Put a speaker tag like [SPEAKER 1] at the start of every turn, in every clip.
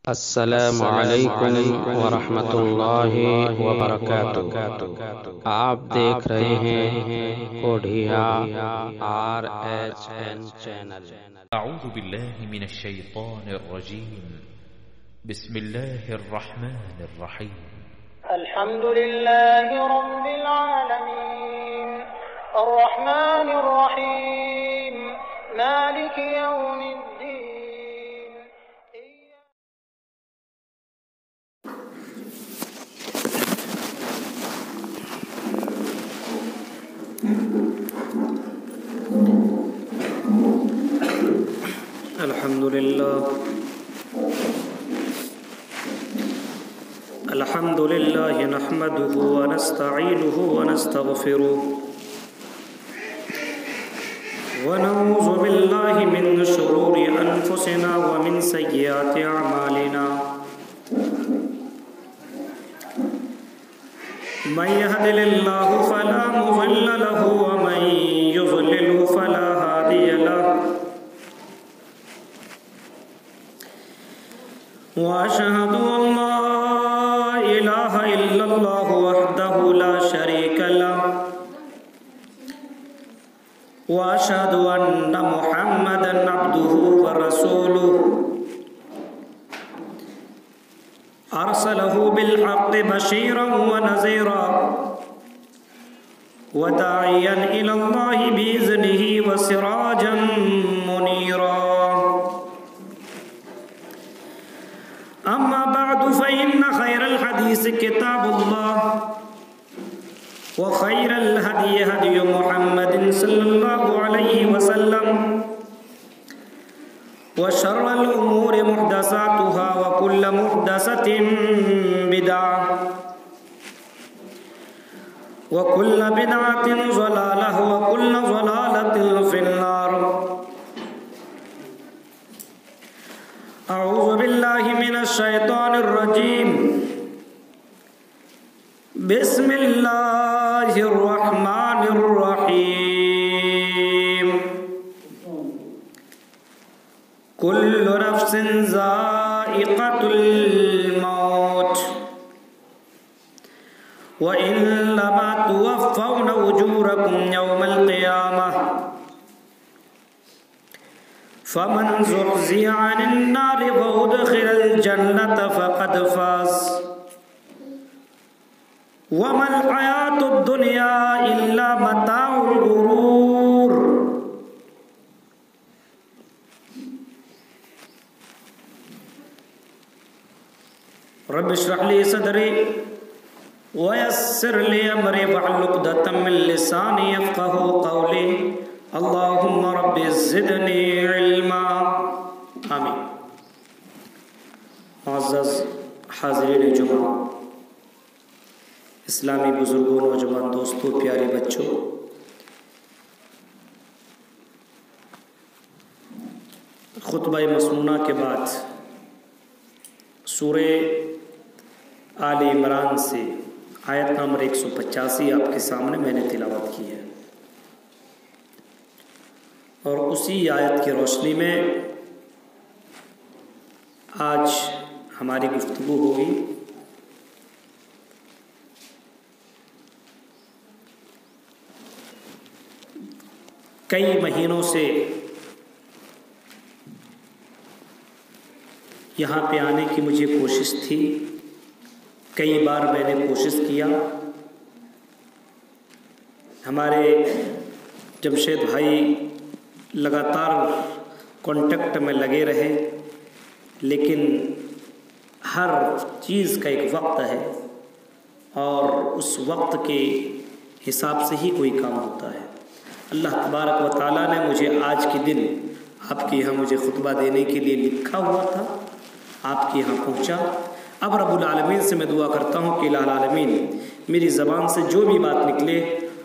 [SPEAKER 1] السلام علیکم ورحمۃ اللہ وبرکاتہ۔ آپ دیکھ رہے ہیں کوڈھیا RHN چینل۔
[SPEAKER 2] اعوذ باللہ من الشیطان الرجیم، بسم اللہ الرحمن الرحیم۔
[SPEAKER 3] الحمد للہ رب العالمین الرحمن الرحیم مالک یوم الدین۔
[SPEAKER 4] الحمد لله نحمده ونستعينه ونستغفره ونعوذ بالله من شرور أنفسنا ومن سيئات أعمالنا، من يهد الله فلا مضل له ومن يضلل فلا هادي له، وأشهد أن لا إله إلا الله وحده لا شريك له، وأشهد أن محمدا عبده ورسوله، أرسله بالحق بشيرا ونذيرا وداعيا إلى الله بإذنه وسراجا منيرا، أما بعد فإن خير الحديث كتاب الله، وخير الهدي هدي محمد صلى الله عليه وسلم، وشر الأمور محدثاتها وكل محدثة بدعة وكل بدعة ضلالة وكل ضلالة في النار۔ اعوذ باللہ من الشیطان الرجیم، بسم اللہ الرحمن الرحیم۔ کل نفس ذائقۃ الموت وإنما توفون أجوركم يوم القيامة، فمن زحزح عن النار وأدخل الجنة فقد فاز، وما الحياة الدنيا إلا متاع الغرور۔ رب اشرح لي صدري ويسر لي أمري واحلل عقدة من لساني يفقهوا قولي، اللہم رب زدنی علما، آمین۔ معزز حاضرین جمعہ، اسلامی بزرگوں، نوجوان دوستوں، پیارے بچوں، خطبہ مسنونہ کے بعد سورہ آل عمران سے آیت نمبر 185 آپ کے سامنے میں نے تلاوت کی ہے، اور اسی آیت کی روشنی میں آج ہماری گفتگو ہوگی۔ کئی مہینوں سے یہاں پہ آنے کی مجھے کوشش تھی، کئی بار میں نے کوشش کیا، ہمارے جمشید بھائی لگاتار کانٹیکٹ میں لگے رہے، لیکن ہر چیز کا ایک وقت ہے اور اس وقت کے حساب سے ہی کوئی کام ہوتا ہے۔ اللہ تبارک و تعالیٰ نے مجھے آج کے دن آپ کے یہاں مجھے خطبہ دینے کے لیے لکھا ہوا تھا، آپ کے یہاں پہنچا۔ اب رب العالمین سے میں دعا کرتا ہوں کہ الہ العالمین میری زبان سے جو بھی بات نکلے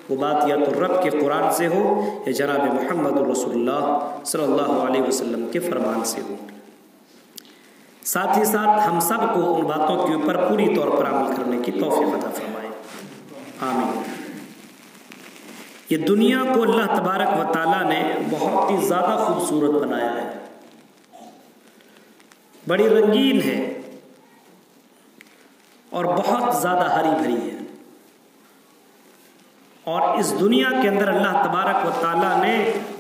[SPEAKER 4] وہ بات یا تو رب کے قرآن سے ہو یا جناب محمد رسول اللہ صلی اللہ علیہ وسلم کے فرمان سے ہو، ساتھ ہی ساتھ ہم سب کو ان باتوں کے اوپر پوری طور پر عمل کرنے کی توفیق عطا فرمائے، آمین۔ یہ دنیا کو اللہ تبارک و تعالیٰ نے بہت ہی زیادہ خوبصورت بنایا ہے، بڑی رنگین ہے اور بہت زیادہ ہری بھری ہے، اور اس دنیا کے اندر اللہ تبارک و تعالیٰ نے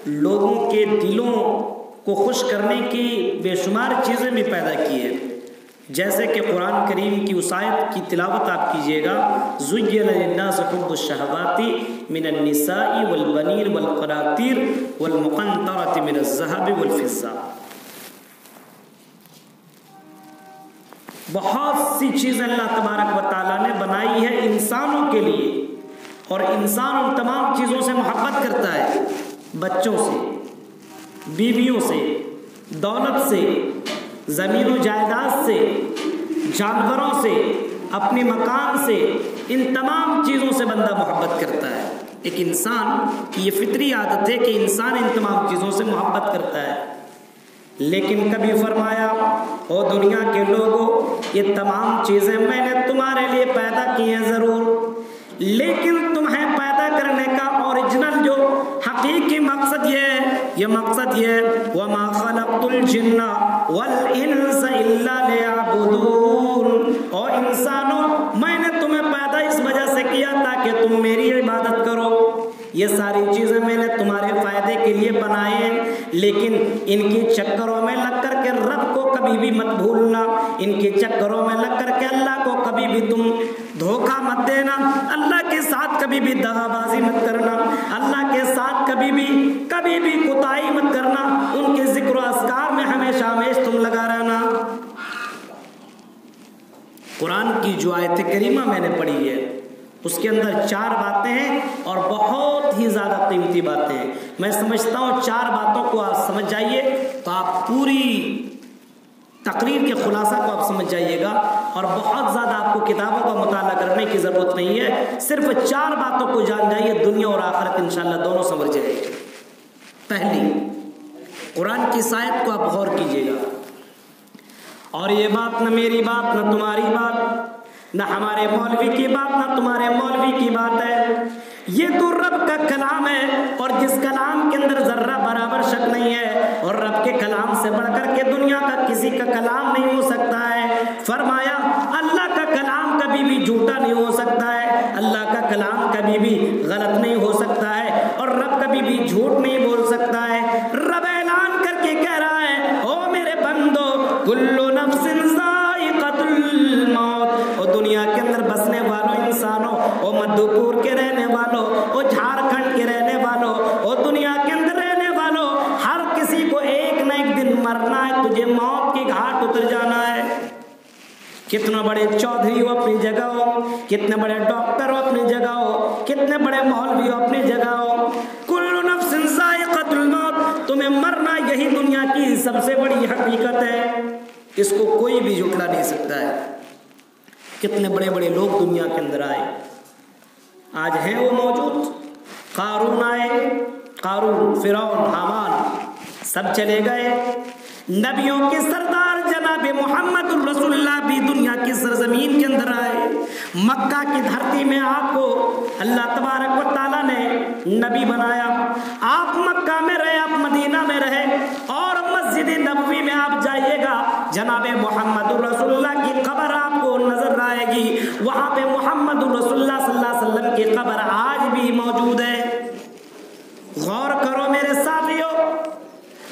[SPEAKER 4] لوگوں کے دلوں کو خوش کرنے کی بے شمار چیزیں بھی پیدا کی ہیں، جیسے کہ قرآن کریم کی اس آیت کی تلاوت آپ کیجئے گا، زُيِّنَ لِلنَّاسِ حُبُّ الشَّهَوَاتِ مِنَ النِّسَاءِ وَالْبَنِينَ وَالْقَنَاطِيرِ وَالْمُقَنطَرَةِ مِنَ الذَّهَبِ وَالْفِضَّةِ۔ بہت سی چیزیں اللہ تبارک و تعالیٰ نے بنائی ہے انسانوں کے لیے، اور انسان ان تمام چیزوں سے محبت کرتا ہے، بچوں سے، بیویوں سے، دولت سے، زمین و جائیداد سے، جانوروں سے، اپنے مکان سے، ان تمام چیزوں سے بندہ محبت کرتا ہے۔ ایک انسان کی یہ فطری عادت ہے کہ انسان ان تمام چیزوں سے محبت کرتا ہے، لیکن کبھی فرمایا او دنیا کے لوگوں، یہ تمام چیزیں میں نے تمہارے لیے پیدا کی ہیں ضرور، لیکن تمہیں پیدا کرنے کا اوریجنل جو حقیقی مقصد یہ مقصد یہ وَمَا خَلَقْتُ الْجِنَّ وَالْإِنسَ إِلَّا لِيَعْبُدُونَ، اور انسانوں میں نے تمہیں پیدا اس وجہ سے کیا تاکہ تم میری عبادت کرو۔ یہ ساری چیزیں میں نے تمہارے فائدے کے لیے بنائے ہیں، لیکن ان کے چکروں میں لگ کر کے رب کو کبھی بھی مت بھولنا، ان کے چکروں میں لگ کر کے اللہ کو کبھی بھی تم دھوکہ مت دینا، اللہ کے ساتھ کبھی بھی دغا بازی مت کرنا، اللہ کے ساتھ کبھی بھی کوتاہی مت کرنا، ان کے ذکر و اذکار میں ہمیشہ تم لگا رہنا۔ قرآن کی جو آیت کریمہ میں نے پڑھی ہے اس کے اندر 4 باتیں ہیں اور بہت ہی زیادہ قیمتی باتیں ہیں۔ میں سمجھتا ہوں 4 باتوں کو آپ سمجھ جائیے تو آپ پوری تقریر کے خلاصہ کو آپ سمجھ جائیے گا، اور بہت زیادہ آپ کو کتابوں کا مطالعہ کرنے کی ضرورت نہیں ہے، صرف 4 باتوں کو جان جائیے، دنیا اور آخرت انشاءاللہ دونوں سمجھ جائے گی۔ پہلی، قرآن کی آیت کو آپ غور کیجیے گا، اور یہ بات نہ میری بات نہ تمہاری بات، نہ ہمارے مولوی کی بات نہ تمہارے مولوی کی بات ہے، یہ تو رب کا کلام ہے، اور جس کلام کے اندر ذرہ برابر شک نہیں ہے، اور رب کے کلام سے بڑھ کر کے دنیا کا کسی کا کلام نہیں ہو سکتا ہے۔ فرمایا اللہ کا کلام کبھی بھی جھوٹا نہیں ہو سکتا ہے، اللہ کا کلام کبھی بھی غلط نہیں ہو سکتا ہے، اور رب کبھی بھی جھوٹ نہیں بول سکتا ہے۔ رب اعلان کر کے کہہ رہا ہے او میرے بندو کل نفس ذائقۃ الموت، اور دنیا کے اندر بسنے والوں انسانوں، او مدھو پور کے رہنے والوں، او جھارکھنڈ کے رہنے والوں، او دنیا کے اندر رہنے والوں، ہر کسی کو ایک نہ ایک دن مرنا ہے، تجھے موت کی گھاٹ اتر جانا ہے۔ کتنا بڑے چودھری ہو اپنی جگہ ہو، کتنے بڑے ڈاکٹر ہو اپنی جگہ ہو، کتنے بڑے مولوی ہو اپنی جگہ ہو، کل نفس ذائقۃ الموت، تمہیں مرنا یہی دنیا کی سب سے بڑی حقیقت ہے، اس کو کوئی بھی جھٹلا نہیں سکتا ہے۔ کتنے بڑے بڑے لوگ دنیا کے اندر آئے، آج ہیں وہ موجود، قارون آئے، قارون، فرعون، حامان، سب چلے گئے۔ نبیوں کے سردار جناب محمد الرسول اللہ بھی دنیا کی سرزمین کے اندر آئے، مکہ کی دھرتی میں آپ کو اللہ تبارک و تعالیٰ نے نبی بنایا، آپ مکہ میں رہے، آپ مدینہ میں رہے، اور مسجد نبوی میں آپ جائیے گا، جناب محمد الرسول اللہ کی قبر آپ کو نظر آئے گی، وہاں پہ محمد الرسول اللہ صلی اللہ علیہ وسلم کی قبر آج بھی موجود ہے۔ غور کرو میرے ساتھیو،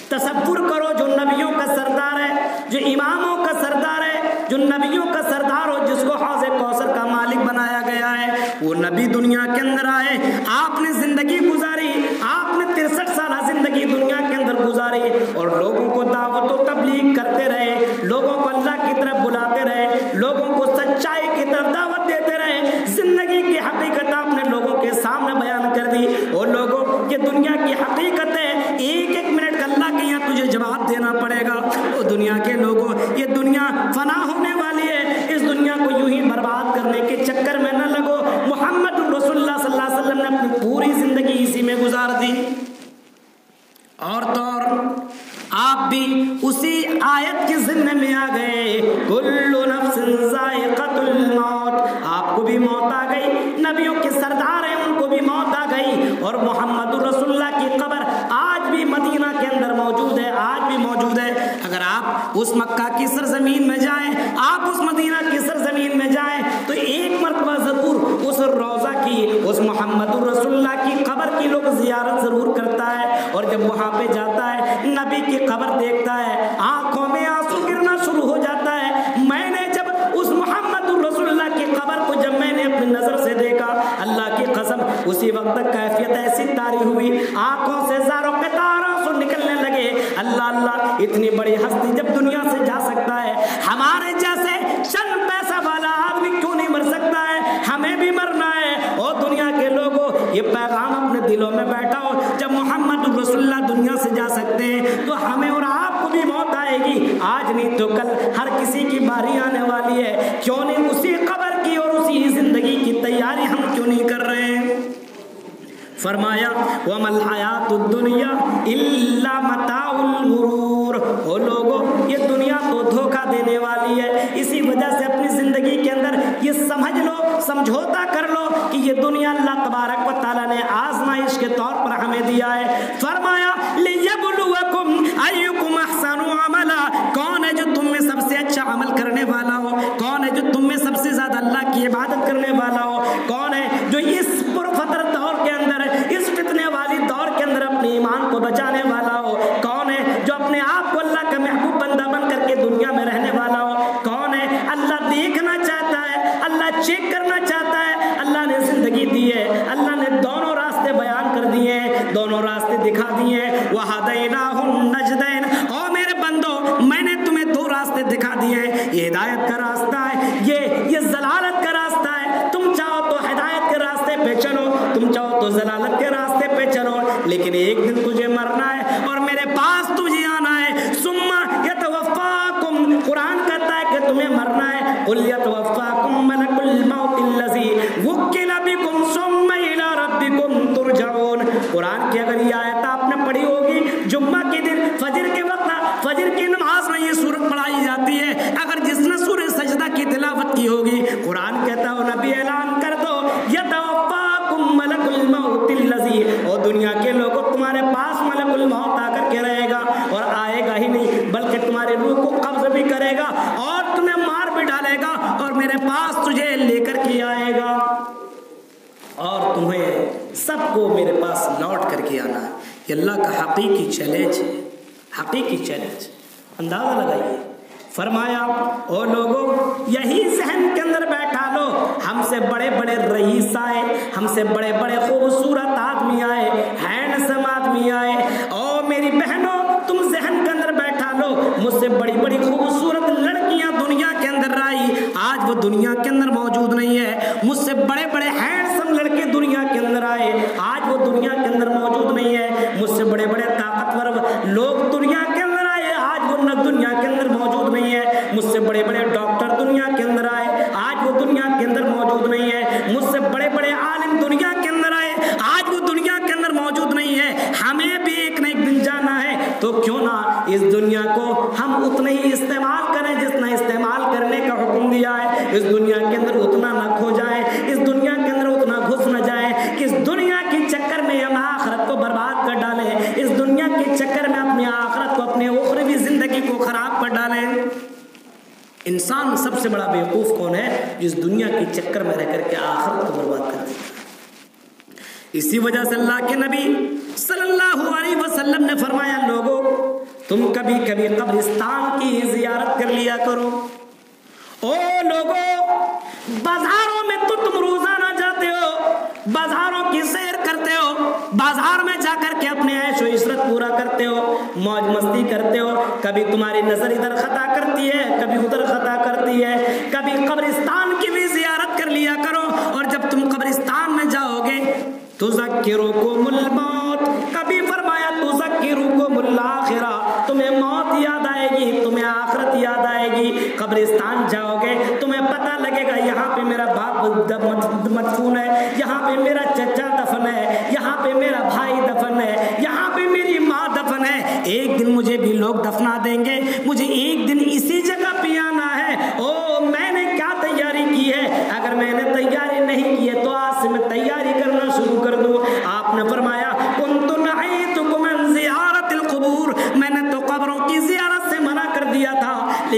[SPEAKER 4] تصور کرو جو نبیوں کا سردار ہے، جو اماموں کا سردار ہے، جو نبیوں کا سردار ہو، جس کو حوض کوثر کا مالک بنایا گیا ہے، وہ نبی دنیا کے اندر آئے، آپ نے زندگی گزاری، آپ نے 63 سالہ زندگی دنیا کے اندر گزاری، اور لوگوں کو دعوت و تبلیغ کرتے رہے، لوگوں کو اللہ کی طرف بلاتے رہے، لوگوں کو سچائی کی طرف دعوت دیتے رہے، زندگی کی حقیقت آپ نے لوگوں کے سامنے بیان کر دی، اور لوگوں یہ دنیا کی حقیقت ہے، ایک ایک منٹ کا اللہ کے یہاں تجھے جواب دینا پڑے گا۔ اور دنیا کے لوگوں، یہ دنیا فنا ہونے والی ہے، اس دنیا کو یوں ہی برباد کرنے کے چکر میں نہ لگو۔ محمد رسول اللہ صلی اللہ علیہ وسلم نے اپنی پوری زندگی اسی میں گزار دی، اور تو اور آپ بھی اسی آیت کے ذمے میں آ گئے، کل نفس ذائقۃ الموت، آپ کو بھی موت آ گئی، نبیوں کے سردار ہیں ان کو بھی موت آ گئی، اور محمد رسول اللہ کی قبر آج بھی مدینہ کے اندر موجود ہے، آج بھی موجود موجود ہے. اگر آپ اس مکہ کی سرزمین میں جائیں, آپ اس مدینہ کی سرزمین میں جائیں, تو ایک مرتبہ ضرور اس روضہ کی, اس محمد رسول اللہ کی قبر کی لوگ زیارت ضرور کرتا ہے. اور جب وہاں پہ جاتا ہے, نبی کی قبر دیکھتا ہے, آنکھوں میں آنسو گرنا شروع ہو جاتا ہے. میں نے جب اس محمد رسول اللہ کی قبر کو جب میں نے اپنی نظر سے دیکھا, اللہ کی قسم اسی وقت کیفیت ایسی طاری ہوئی, آنکھوں سے زاروں قطار آنسو نکلنے لگے. اللہ اللہ, اتنی بڑی ہستی جب دنیا سے جا سکتا ہے, ہمارے جیسے چند پیسہ والا آدمی کیوں نہیں مر سکتا ہے؟ ہمیں بھی مرنا ہے. اور دنیا کے لوگوں, یہ پیغام اپنے دلوں میں بیٹھا ہو, جب محمد رسول اللہ دنیا سے جا سکتے ہیں تو ہمیں اور آپ کو بھی موت آئے گی. آج نہیں تو کل ہر کسی کی باری آنے والی ہے. کیوں نہیں اسی قبر کی اور اسی زندگی کی تیاری ہم کیوں نہیں کر رہے ہیں؟ فرمایا وَمَا الْحَيَاةُ الدُّنْيَا إِلَّا مَتَاعُ الْغُرُورِ. او لوگوں, یہ دنیا تو دھوکہ دینے والی ہے. اسی وجہ سے اپنی زندگی کے اندر یہ سمجھ لو, سمجھوتا کر لو کہ یہ دنیا اللہ تبارک و تعالیٰ نے آزمائش کے طور پر ہمیں دیا ہے. فرمایا لِيَبْلُوَكُمْ أَيُّكُمْ أَحْسَنُ عَمَلًا. کون ہے جو تم میں سب سے اچھا عمل کرنے والا ہو؟ کون ہے جو تم میں سب سے زیادہ اللہ کی عبادت کرنے والا ہو؟ کون ہے جو اس پرفتر دور کے اندر, اس فتنے والی دور کے اندر اپنے ایمان کو بچانے والا ہو؟ کون ہے جو اپنے آپ کو اللہ کا محبوب بندہ بن کر کے دنیا میں رہنے والا ہو؟ کون ہے اللہ دیکھنا چاہتا ہے, اللہ چیک کرنا چاہتا ہے. اللہ نے زندگی دی ہے, اللہ نے دونوں راستے بیان کر دیے ہیں, دونوں راستے دکھا دیے ہیں. وَهَدَيْنَاهُ النَّجْدَيْنِ. او میرے بندو, میں نے تمہیں دو راستے دکھا دیے ہیں. یہ ہدایت کا راستہ ہے, یہ ضلالت کا راستہ ہے. تم چاہو تو ہدایت کے راستے پہ چلو, تم چاہو تو ضلالت کے راستے پہ چلو, لیکن ایک دن تجھے مرنا ہے اور میرے پاس تجھے آنا ہے. ثُمَّ يَتَوَفَّاكُمْ. قرآن کہتا ہے کہ تمہیں مرنا ہے. قُلْ يَتَوَفَّاكُمْ مَلَكُ الْمَوْتِ الَّذِي وُكِّلَ بِكُمْ ثُمَّ إِلَىٰ رَبِّكُمْ تُرْجَعُونَ. قرآن کی اگر یہ آیت آپ نے پڑھی ہوگی, جمعہ کے دن فجر کے وقت, فجر کی نماز میں یہ سورت پڑھائی جاتی ہے. اگر جس نے سورہ سجدہ کی تلاوت کی ہوگی, قرآن کہتا ہے نبی اعلان کر دو يَتَوَفَّاكُمْ مَلَكُ الْمَوْتِ الَّذِي. اور دنیا کے لوگوں, تمہارے پاس ملک الموت آ کر کے رہے گا, اور آئے گا ہی نہیں بلکہ تمہاری روح کو قبض بھی کرے گا اور تمہیں مار بھی ڈالے گا, اور میرے پاس تجھے لے کر کے آئے گا, اور تمہیں سب کو میرے پاس لوٹ کر کے آنا ہے. یہ اللہ کا حقیقی چیلنج ہے, حقیقی چیلنج. اندازہ لگائیے. فرمایا او لوگوں, یہی ذہن کے اندر بیٹھا لو, ہم سے بڑے بڑے رئیس آئے, ہم سے بڑے بڑے خوبصورت آدمی آئے, ہینڈسم آدمی آئے. او میری بہنوں, تم ذہن کے اندر بیٹھا لو, مجھ سے بڑی بڑی خوبصورت لڑکیاں دنیا کے اندر آئی, آج وہ دنیا کے اندر موجود نہیں ہے. مجھ سے بڑے بڑے ہینڈسم لڑکے دنیا کے اندر آئے, آج وہ دنیا کے اندر موجود نہیں ہے. مجھ سے بڑے بڑے طاقتور لوگ دنیا کے اندر آئے, آج وہ دنیا کے اندر موجود نہیں ہے. مجھ سے بڑے بڑے ڈاکٹر دنیا کے اندر آئے, آج وہ دنیا کے اندر موجود نہیں ہے. مجھ سے بڑے بڑے عالم دنیا کے اندر آئے, آج وہ دنیا کے اندر موجود نہیں ہے. ہمیں بھی ایک نہ ایک دن جانا ہے, تو کیوں نہ اس دنیا کو ہم اتنا ہی استعمال کریں جتنا استعمال کرنے کا حکم دیا ہے. اس دنیا کے اندر اتنا نہ کھو جائیں, اس دنیا کے اندر اتنا گھس نہ جائیں کہ اس دنیا کے چکر میں ہم آخرت کو برباد کر ڈالیں, اس دنیا کے چکر میں اپنی آخرت کو, اپنے اخروی زندگی کو خراب کر ڈالیں. انسان سب سے بڑا بیوقوف کون ہے؟ جس دنیا کے چکر میں رہ کر کے آخرت کو برباد کر دیتا ہے. اسی وجہ سے اللہ کے نبی صلی اللہ علیہ وسلم نے فرمایا لوگوں, تم کبھی کبھی قبرستان کی زیارت کر لیا کرو. او لوگوں, بازاروں میں تو تم روزانہ جاتے ہو, بازاروں کی سیر کرتے ہو, بازار میں جا کر کے اپنے عیش و عشرت پورا کرتے ہو, موج مستی کرتے ہو. کبھی تمہاری نظر ادھر خطا کرتی ہے, کبھی ادھر خطا کرتی ہے. کبھی قبرستان کی بھی زیارت کر لیا کرو, اور جب تم قبرستان میں جاؤ گے تذکرکم الموت, کبھی فرمایا تذکرکم الآخرہ, تمہیں موت یاد آئے گی, تمہیں آخرت یاد آئے گی. قبرستان جاؤ گے تمہیں پتہ لگے گا یہاں پہ میرا باپ مدفون ہے, یہاں پہ میرا چچا دفن ہے, یہاں پہ میرا بھائی دفن ہے, یہاں پہ میری ماں دفن ہے. ایک دن مجھے بھی لوگ دفنا دیں گے, مجھے ایک دن اسی جگہ پہ آنا ہے. او میں نے کیا تیاری کی ہے؟ اگر میں نے تیاری نہیں کی ہے تو آج سے میں تیاری کرنا شروع کر دوں. آپ نے فرمایا کنت نہیتکم عن زیارت القبور, میں نے تو قبروں کی زیارت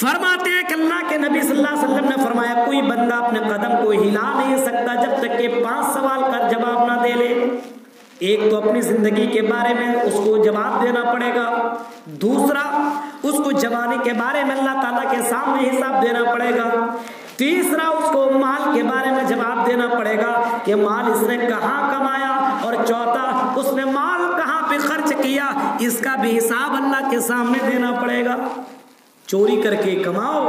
[SPEAKER 4] فرماتے ہیں کہ اللہ کے نبی صلی اللہ علیہ وسلم نے فرمایا کوئی بندہ اپنے قدم کو ہلا نہیں سکتا جب تک کہ 5 سوال کا جواب نہ دے لے. ایک تو اپنی زندگی کے بارے میں اس کو جواب دینا پڑے گا، دوسرا اس کو جوانی کے بارے میں اللہ تعالیٰ کے سامنے حساب دینا پڑے گا، تیسرا اس کو مال کے بارے میں جواب دینا پڑے گا کہ مال اس نے کہاں کمایا، اور چوتھا اس نے مال کہاں پہ خرچ کیا، اس کا بھی حساب اللہ کے سامنے دینا پڑے گا. چوری کر کے کماؤ،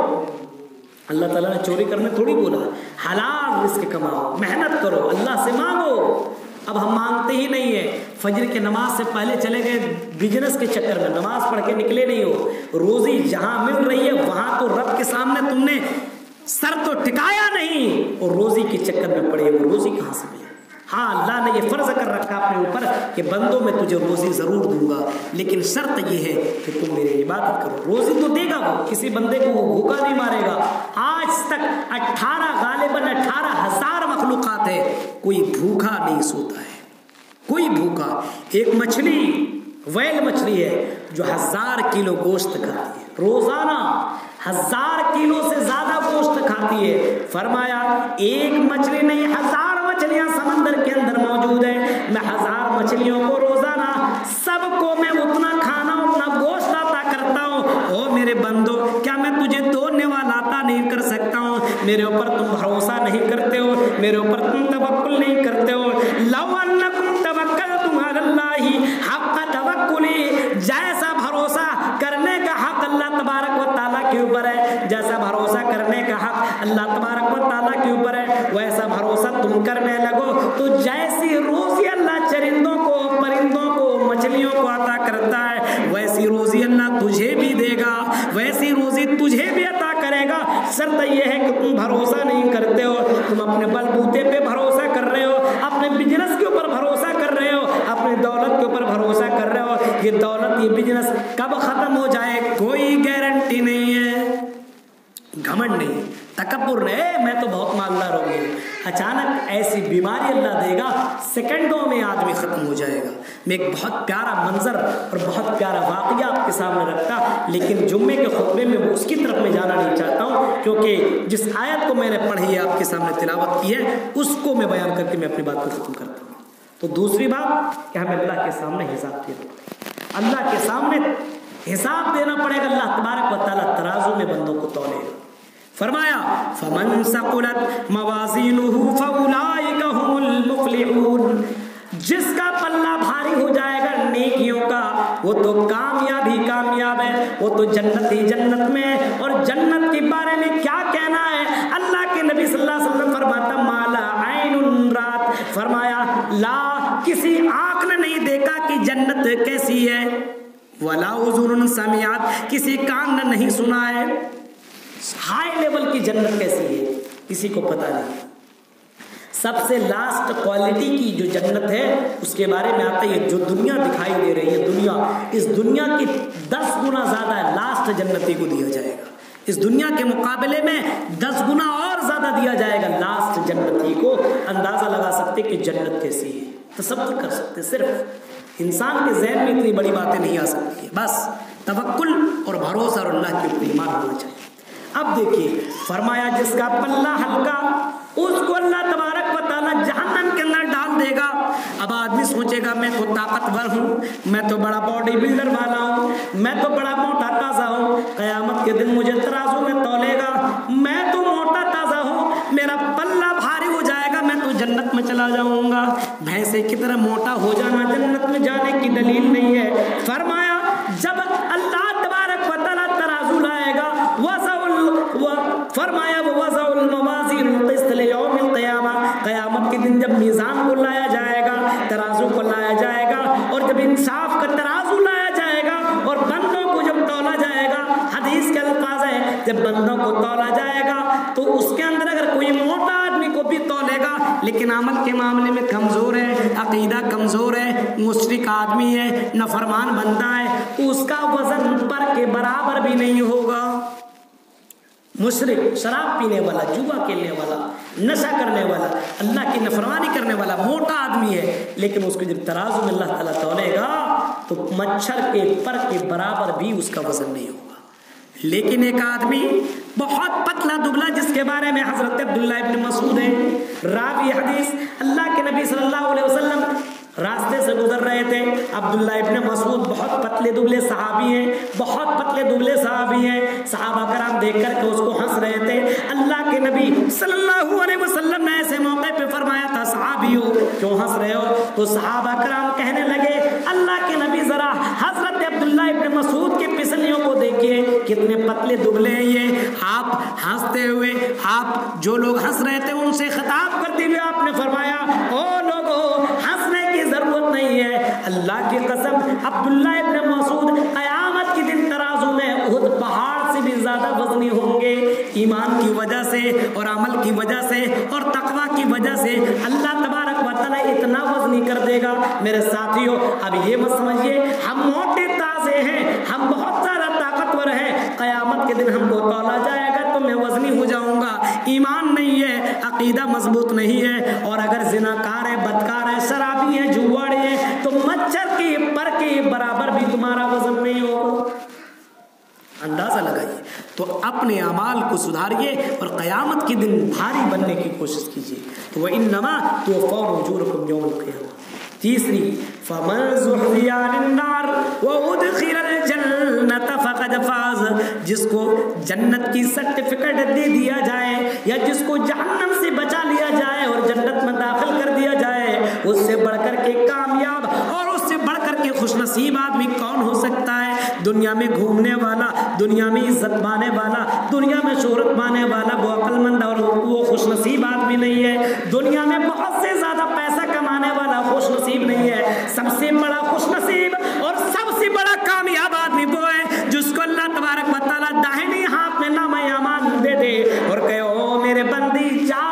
[SPEAKER 4] اللہ تعالیٰ نے چوری کرنے تھوڑی بولا، حلال رزق کماؤ، محنت کرو، اللہ سے مانگو. اب ہم مانگتے ہی نہیں ہیں. فجر کے نماز سے پہلے چلے گئے بزنس کے چکر میں، نماز پڑھ کے نکلے نہیں ہو. روزی جہاں مل رہی ہے وہاں تو رب کے سامنے تم نے سر تو ٹکایا نہیں، اور روزی کے چکر میں پڑے، وہ روزی کہاں سے ملے؟ ہاں اللہ نے یہ فرض کر رکھا اپنے اوپر کہ بندوں میں تجھے روزی ضرور دوں گا، لیکن شرط یہ ہے کہ تم میری عبادت کرو. روزی تو دے گا وہ، کسی بندے کو وہ بھوکا نہیں مارے گا. آج تک 18,000 مخلوقات ہے، کوئی بھوکا نہیں سوتا ہے، کوئی بھوکا. ایک مچھلی ویل مچھلی ہے جو 1000 کلو گوشت کھاتی ہے، روزانہ 1000 کلو سے زیادہ گوشت کھاتی ہے. فرمایا ایک مچھلی نہیں 1000 مچھلیاں سمندر کے اندر موجود ہیں، میں 1000 مچھلیوں کو روزانہ سب کو میں اتنا کھانا اتنا گوشت عطا کرتا ہوں. او میرے بندو، کیا میں تجھے توڑنے والا عطا نہیں کر سکتا ہوں؟ میرے اوپر تم بھروسہ نہیں کرتے ہو، میرے اوپر تم توکل نہیں کرتے ہو. لو انکم توکلتم علی اللہ حق توکلی، جیسا بھروسہ کرنے کا حق اللہ تبارک و تعالیٰ کے اوپر ہے، جیسا بھروسہ کرنے کا حق اللہ تبارک و تعالیٰ کے اوپر ہے، ویسا بھروسہ تم کرنے لگو تو جیسی روزی اللہ چرندوں کو، پرندوں کو، مچھلیوں کو عطا کرتا ہے، ویسی روزی اللہ تجھے بھی دے گا، ویسی روزی تجھے بھی عطا کرے گا. شرط یہ ہے کہ تم بھروسہ نہیں کرتے ہو، تم اپنے بل بوتے پہ بھروسہ کر رہے ہو، اپنے بزنس کے اوپر بھروسہ کر رہے ہو، اپنی دولت کے اوپر بھروسہ کر رہے ہو. یہ دولت، یہ بزنس کب ختم ہو جائے کوئی گارنٹی نہیں ہے. گھمنڈ نہیں، تکبر نہیں، میں تو بہت مالدار ہو گیا. اچانک ایسی بیماری اللہ دے گا، سیکنڈوں میں آدمی ختم ہو جائے گا. میں ایک بہت پیارا منظر اور بہت پیارا واقعہ آپ کے سامنے رکھتا، لیکن جمعے کے خطبے میں وہ اس کی طرف میں جانا نہیں چاہتا ہوں، کیونکہ جس آیت کو میں نے پڑھی ہے، آپ کے سامنے تلاوت کی ہے، اس کو میں بیان کر کے میں اپنی بات کو ختم کرتا ہوں. تو دوسری بات کہ ہمیں اللہ کے سامنے حساب دینا پڑے گا، اللہ کے سامنے حساب دینا پڑے گا. اللہ تبارک و تعالیٰ ترازو میں بندوں کو تولے گا. فرمایا فمن ثقلت موازینہ فاولئک هم المفلحون، جس کا پلہ بھاری ہو جائے گا نیکیوں کا وہ تو کامیاب ہی کامیاب ہے، وہ تو جنت ہی جنت میں. اور جنت کے بارے میں کیا کہنا ہے؟ اللہ کے نبی صلی اللہ علیہ وسلم فرماتا مالا عین رات، فرمایا لا، کسی آنکھ نے نہیں دیکھا کہ جنت کیسی ہے، ولا اذن سمعت، کسی کان نے نہیں سنا ہے. ہائی لیول کی جنت کیسی ہے کسی کو پتہ نہیں. سب سے لاسٹ کوالٹی کی جو جنت ہے اس کے بارے میں آتا ہے، جو دنیا دکھائی دے رہی ہے، دنیا، اس دنیا کی 10 گنا زیادہ لاسٹ جنتی کو دیا جائے گا. اس دنیا کے مقابلے میں 10 گنا اور زیادہ دیا جائے گا لاسٹ جنتی کو. اندازہ لگا سکتے کہ جنت کیسی ہے، تصور کر سکتے. صرف انسان کے ذہن میں اتنی بڑی باتیں نہیں آ سکتی ہیں، بس توکل اور بھروسہ اور اللہ کے اوپر ایمان ہونا چاہیے. اب دیکھیے فرمایا جس کا پلہ ہلکا اس کو اللہ تبارک و تعالیٰ جہنم کے اندر ڈال دے گا. اب آدمی سوچے گا میں تو طاقتور ہوں، میں تو بڑا باڈی بلڈر والا ہوں، میں تو بڑا موٹا تازہ ہوں، قیامت کے دن مجھے ترازو میں تولے گا، میں تو موٹا تازہ ہوں، میرا پلہ بھاری ہو جائے گا، میں تو جنت میں چلا جاؤں گا. بھینسے کی طرح موٹا ہو جانا جنت میں جانے کی دلیل نہیں ہے. فرمایا جب اللہ تبارک و تعالیٰ ترازو لائے گا، فرمایا وَوَضَعُ الْمَوَازِينَ الْقِسْطَ لِيَوْمِ الْقِيَامَةِ، قیامت کے دن جب میزان کو لایا جائے گا، ترازو کو لایا جائے گا، اور جب انصاف کا ترازو لایا جائے گا اور بندوں کو جب تولا جائے گا، حدیث کے الفاظ ہے جب بندوں کو تولا جائے گا تو اس کے اندر اگر کوئی موٹا آدمی کو بھی تولے گا لیکن عمل کے معاملے میں کمزور ہے، عقیدہ کمزور ہے، مشرک آدمی ہے، نافرمان بندہ ہے، تو اس کا وزن پر کے برابر بھی نہیں ہوگا. مشرک، شراب پینے والا، جوا کھیلنے والا، نشہ کرنے والا، اللہ کی نافرمانی کرنے والا موٹا آدمی ہے، لیکن اس کو جب ترازو میں اللہ تعالیٰ تولے گا تو مچھر کے پر کے برابر بھی اس کا وزن نہیں ہوگا. لیکن ایک آدمی بہت پتلا دبلا جس کے بارے میں حضرت عبداللہ ابن مسعود ہے راوی حدیث، اللہ کے نبی صلی اللہ علیہ وسلم راستے سے گزر رہے تھے. عبداللہ ابن مسعود بہت پتلے دبلے صحابی ہیں، بہت پتلے دبلے صحابی ہیں. صحابہ کرام دیکھ کر کے اس کو ہنس رہے تھے. اللہ کے نبی صلی اللہ علیہ وسلم نے ایسے موقع پہ فرمایا تھا صحابیو کیوں ہنس رہے ہو؟ تو صحابہ کرام کہنے لگے اللہ کے نبی ذرا حضرت عبداللہ ابن مسعود کے پسلیوں کو دیکھیے کتنے پتلے دبلے ہیں یہ. آپ ہنستے ہوئے، آپ جو لوگ ہنس رہے تھے ان سے خطاب کرتے ہوئے آپ نے فرمایا او لوگو ہنسنے کی ضرورت نہیں ہے. اللہ کی قسم عبداللہ ابن مسعود قیامت کے دن ترازو میں احد پہاڑ سے بھی زیادہ وزنی ہوں گے. ایمان کی وجہ سے اور عمل کی وجہ سے اور تقوی کی وجہ سے اللہ تبارک و تعالی اتنا وزنی کر دے گا. میرے ساتھیوں اب یہ مت سمجھیے ہم موٹے تازے ہیں، ہم بہت زیادہ طاقتور ہیں، قیامت کے دن ہم کو تولا جائے گا تو میں وزنی ہو جاؤں گا. ایمان نہیں ہے، عقیدہ مضبوط نہیں ہے. اور اگر زناکار ہے، بدکار ہے، شرابی ہے، جواڑی ہے تو مچھر کی پر کے برابر بھی تمہارا وزن نہیں ہوگا. اندازہ لگائیے. تو اپنے اعمال کو سدھاریے اور قیامت کے دن بھاری بننے کی کوشش کیجیے. تو وَإِنَّمَا تُوَفَّوْنَ أُجُورَكُمْ يَوْمَ الْقِيَامَةِ. تیسری فَمَنْ زُحْزِحَ عَنِ النَّارِ وَأُدْخِلَ الْجَنَّةَ فَقَدْ فَازَ. جس کو جنت کی سرٹیفکیٹ دے دیا جائے یا جس کو جہنم سے بچا لیا جائے اور جنت میں داخل کر دیا جائے، اس سے بڑھ کر کے کامیاب اور اس سے بڑھ کر کے خوش نصیب آدمی کون ہو سکتا ہے؟ دنیا میں گھومنے والا، دنیا میں عزت پانے والا، دنیا میں شہرت پانے والا وہ عقل مند اور وہ خوش نصیب آدمی نہیں ہے. دنیا میں بہت سے زیادہ پیسہ کمانے والا خوش نصیب نہیں ہے. سب سے بڑا خوش نصیب اور سب سے بڑا کامیاب آدمی وہ ہے جس کو اللہ تبارک و تعالیٰ داہنی ہاتھ میں نامہ اعمال دے دے اور کہے او میرے بندی جا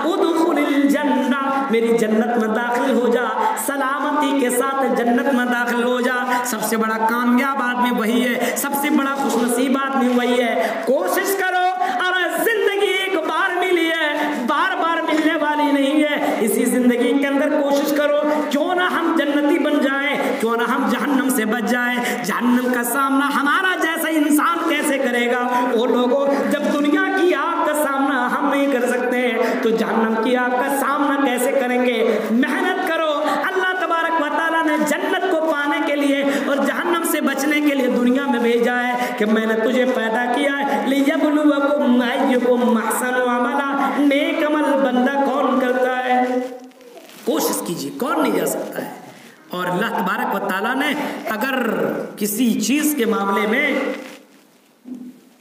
[SPEAKER 4] ادخل الجنہ، میری جنت میں داخل ہو جا، سلامتی کے ساتھ جنت میں داخل ہو جا. سب سے بڑا کامیاب آدمی وہی ہے، سب سے بڑا خوش نصیب آدمی وہی ہے. کوشش کرو، اور زندگی ایک بار ملی ہے، بار بار ملنے والی نہیں ہے. اسی زندگی کے اندر کوشش کرو کیوں نہ ہم جنتی بن جائیں، کیوں نہ ہم جہنم سے بچ جائیں. جہنم کا سامنا ہمارا جیسا انسان کیسے کرے گا؟ وہ لوگوں جب دنیا کی آگ کا سامنا ہم نہیں کر سکتے تو جہنم کی آگ کا سامنا کیسے کریں گے؟ محنت کرو. اللہ تبارک و تعالیٰ نے جنت کو پانے کے لیے اور جہنم سے بچنے کے لیے دنیا میں بھیجا ہے کہ میں نے تجھے پیدا کیا ہے لِيَبْلُوَكُمْ أَيُّكُمْ أَحْسَنُ عَمَلًا. نیک عمل بندہ کون کرتا ہے؟ کوشش کیجیے، کون نہیں جا سکتا ہے. اور اللہ تبارک و تعالیٰ نے اگر کسی چیز کے معاملے میں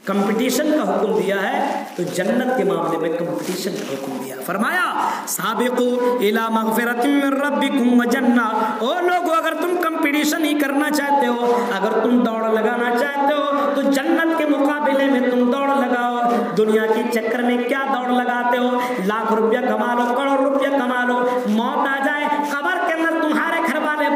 [SPEAKER 4] کمپٹیشن کا حکم دیا ہے تو جنت کے معاملے میں کمپٹیشن کا حکم دیا. فرمایا سابقوا الی مغفرۃ من ربکم وجنہ. او لوگو اگر تم کمپٹیشن ہی کرنا چاہتے ہو، اگر تم دوڑ لگانا چاہتے ہو تو جنت کے مقابلے میں تم دوڑ لگاؤ. دنیا کے چکر میں کیا دوڑ لگاتے ہو؟ لاکھ روپیہ کما لو، کروڑ روپیہ کما لو، موت آ جائے قبر کے اندر تمہارے گھر والے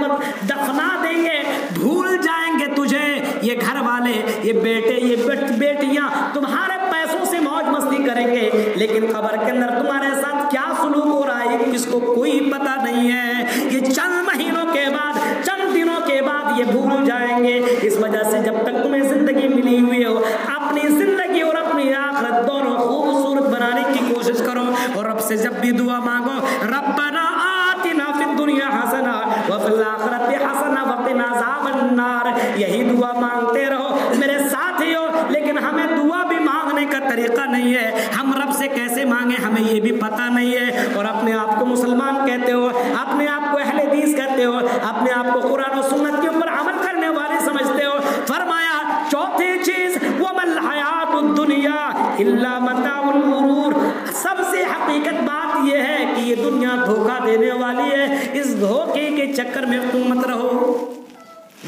[SPEAKER 4] دفنا دیں گے، بھول جائیں گے تجھے. یہ گھر والے، یہ بیٹے، یہ بیٹیاں تمہارے پیسوں سے موج مستی کریں گے، لیکن قبر کے اندر تمہارے ساتھ کیا سلوک ہو رہا ہے کس کو کوئی پتہ نہیں ہے. یہ چند مہینوں کے بعد، چند دنوں کے بعد یہ بھول جائیں گے. اس وجہ سے جب تک تمہیں زندگی ملی ہوئی ہو اپنی زندگی اور اپنی آخرت دونوں خوبصورت بنانے کی کوشش کرو. اور رب سے جب بھی دعا مانگو ربنا آتنا فی الدنیا حسنہ وفی الآخرۃ حسنہ وقنا عذاب النار، یہی دعا مانگتے رہو میرے ساتھیو. لیکن ہمیں دعا بھی مانگنے کا طریقہ نہیں ہے، ہم رب سے کیسے مانگیں ہمیں یہ بھی پتہ نہیں ہے. اور اپنے آپ کو مسلمان کہتے ہو، اپنے آپ کو اہل حدیث کہتے ہو، اپنے آپ کو قرآن و سنت کے اوپر عمل کرنے والے سمجھتے ہو. فرمایا چوتھی چیز وَمَا الْحَيَاةُ الدُّنْيَا إِلَّا مَتَاعُ الْغُرُورِ. سب سے حقیقت بات یہ ہے کہ یہ دنیا دھوکہ دینے والی ہے. اس دھوکے کے چکر میں تم مت رہو،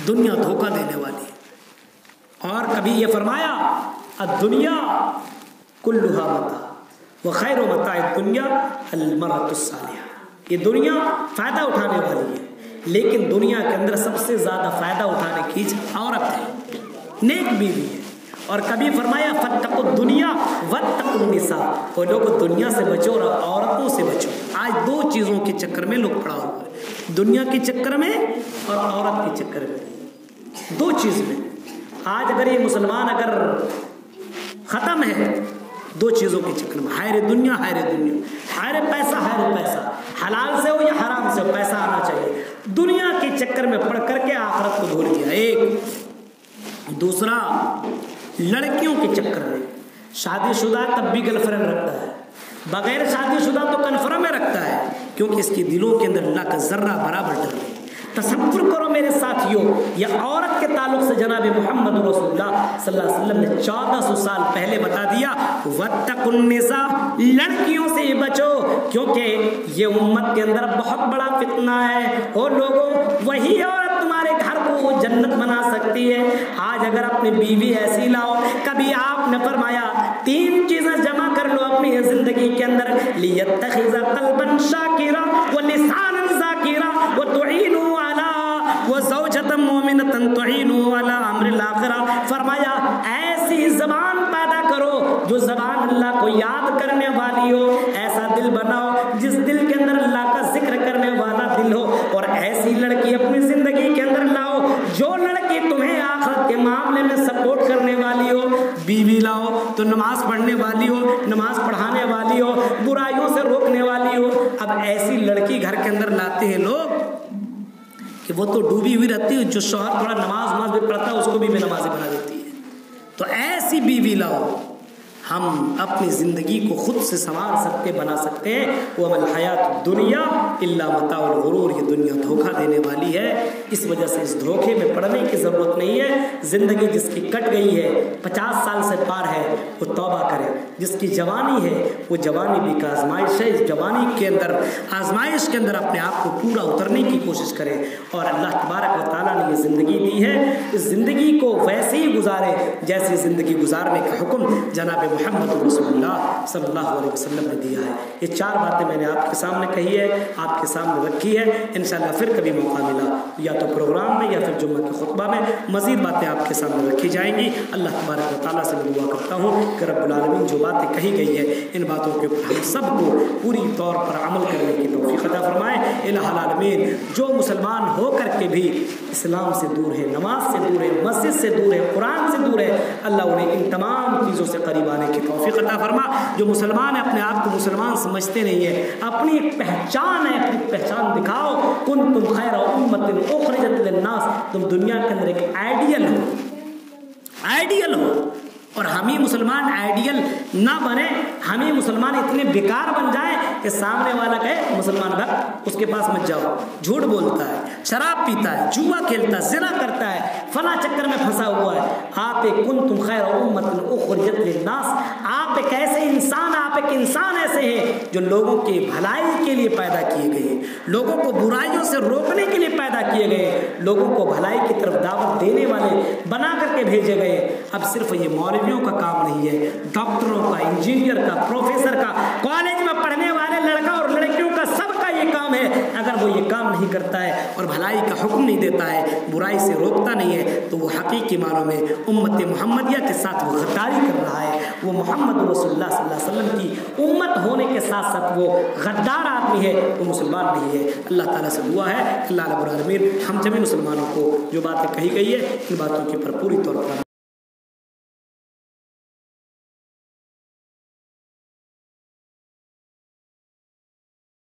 [SPEAKER 4] دنیا دھوکہ دینے والی ہے. اور کبھی یہ فرمایا الدنیا کلھا متاع وخیر متاع الدنیا المرأة الصالحہ. یہ دنیا فائدہ اٹھانے والی ہے، لیکن دنیا کے اندر سب سے زیادہ فائدہ اٹھانے کی عورت ہے، نیک بیوی ہے. اور کبھی فرمایا فاتقوا الدنیا واتقوا النساء. وہ لوگ دنیا سے بچو اور عورتوں سے بچو. آج دو چیزوں کے چکر میں لوگ پڑا ہوا ہے، دنیا کے چکر میں اور عورت کے چکر میں. دو چیز میں آج اگر یہ مسلمان اگر ختم ہے دو چیزوں کے چکر میں، حیر دنیا، حیر پیسہ، حلال سے ہو یا حرام سے ہو پیسہ آنا چاہیے، دنیا کے چکر میں پڑ کر کے آخرت کو بھول گیا ایک۔ دوسرا لڑکیوں کے چکر میں، شادی شدہ تب بھی گرل فرینڈ رکھتا ہے، بغیر شادی شدہ تو کنفرم میں رکھتا ہے، کیونکہ اس کے دلوں کے اندر اللہ کا ذرہ برابر ڈر ہے۔ تصور کرو میرے ساتھیوں، یہ عورت کے تعلق سے جناب محمد رسول اللہ صلی اللہ علیہ وسلم نے 1400 سال پہلے بتا دیا، وَاتَّقُوا النِّسَاءَ، لڑکیوں سے بچو، کیونکہ یہ امت کے اندر بہت بڑا فتنہ ہے، اور لوگوں وہی عورت تمہارے گھر کو جنت بنا سکتی ہے۔ آج اگر اپنی بیوی ایسی لاؤ، کبھی آپ نے فرمایا 3 چیزیں جمع کر لو اپنی زندگی کے اندر، لِيَتَّخِذَ قَلْبًا شَاكِرًا وَلِسَانًا ذَاكِرًا وَتُعِينُوا وَزَوْجَةً مُؤْمِنَةً تُعِينُوا عَلَىٰ أَمْرِ الْآخِرَةِ، فرمایا ایسی زبان پیدا کرو جو زبان اللہ کو یاد کرنے والی ہو، ایسا دل بناؤ جس دل کے اندر اللہ کا ذکر کرنے والا دل ہو، اور ایسی لڑکی اپنی زندگی کے اندر لاؤ جو لڑکی تمہیں آخرت کے معاملے میں سپورٹ کرنے والی ہو۔ بیوی لاؤ تو نماز پڑھنے والی ہو، نماز پڑھانے والی ہو، برائیوں سے روکنے والی ہو۔ اب ایسی لڑکی گھر کے اندر لاتے ہیں لوگ کہ وہ تو ڈوبی ہوئی رہتی ہے، جو شوہر تھوڑا نماز بھی پڑھتا ہے اس کو بھی بے نمازی بنا دیتی ہے۔ تو ایسی بیوی لاؤ، ہم اپنی زندگی کو خود سے سنوار سکتے، بنا سکتے ہیں۔ وَمَا الْحَيَاةُ الدُّنْيَا إِلَّا مَتَاعُ الْغُرُورِ، یہ دنیا دھوکہ دینے والی ہے، اس وجہ سے اس دھوکے میں پڑنے کی ضرورت نہیں ہے۔ زندگی جس کی کٹ گئی ہے، 50 سال سے پار ہے، وہ توبہ کرے۔ جس کی جوانی ہے وہ جوانی بھی ایک آزمائش ہے، اس جوانی کے اندر آزمائش کے اندر اپنے آپ کو پورا اترنے کی کوشش کرے، اور اللہ تبارک و تعالیٰ نے یہ زندگی دی ہے، اس زندگی کو ویسے ہی گزارے جیسی زندگی گزارنے کا حکم جناب محمد رسول اللہ صلی اللہ علیہ وسلم نے دیا ہے۔ یہ 4 باتیں میں نے آپ کے سامنے کہی ہے، آپ کے سامنے رکھی ہے۔ انشاءاللہ پھر کبھی موقع ملا یا تو پروگرام میں یا پھر جمعہ کے خطبہ میں مزید باتیں آپ کے سامنے رکھی جائیں گی۔ اللہ تبارک و تعالیٰ سے میں دعا کرتا ہوں کہ رب العالمین جو باتیں کہی گئی ہے ان باتوں کے اوپر ہم سب کو پوری طور پر عمل کرنے کی توفیق عطا فرمائے۔ الہ العالمین جو مسلمان ہو کر کے بھی اسلام سے دور ہے، نماز سے دور ہے، مسجد سے دور ہے، قرآن سے دور ہے، اللہ انہیں ان تمام چیزوں سے قریب آنے کی توفیق عطا فرما۔ جو مسلمان اپنے آپ کو مسلمان سمجھتے نہیں ہیں، اپنی ایک پہچان ہے، اپنی پہچان دکھاؤ۔ کنتم خیر امۃ اخرجت للناس، تم دنیا کے اندر ایک آئیڈیل ہو، اور ہم ہی مسلمان آئیڈیل نہ بنے، ہم ہی مسلمان اتنے بیکار بن جائیں کہ سامنے والا کہے مسلمان بھگ اس کے پاس مت جاؤ، جھوٹ بولتا ہے، شراب پیتا ہے، جوا کھیلتا ہے، زنا کرتا ہے، فلاں چکر میں پھنسا ہوا ہے۔ آپ ایک کنتم خیر امۃ اخرجت للناس، آپ ایک ایسے انسان، آپ ایک انسان ایسے ہیں جو لوگوں کی بھلائی کے لیے پیدا کیے گئے ہیں، لوگوں کو برائیوں سے روکنے کے لیے پیدا کیے گئے ہیں، لوگوں کو بھلائی کی طرف دعوت دینے والے بنا کر کے بھیجے گئے۔ اب صرف یہ مولویوں کا کام نہیں ہے، ڈاکٹروں کا، انجینئر کا، پروفیسر کا، کالج میں پڑھنے والے لڑکا اور لڑکیوں کا، سب کا یہ کام ہے۔ اگر وہ یہ کام نہیں کرتا ہے اور بھلائی کا حکم نہیں دیتا ہے، برائی سے روکتا نہیں ہے، تو وہ حقیقی معنوں میں امت محمدیہ کے ساتھ وہ غداری کر رہا ہے، وہ محمد رسول اللہ صلی اللہ علیہ وسلم کی امت ہونے کے ساتھ ساتھ وہ غدار آدمی ہے، وہ مسلمان نہیں ہے۔ اللہ تعالیٰ سے دعا ہے اللہ رب العالمین ہم جميع مسلمانوں کو جو باتیں کہی گئی ہے ان باتوں کے پر پوری طور پر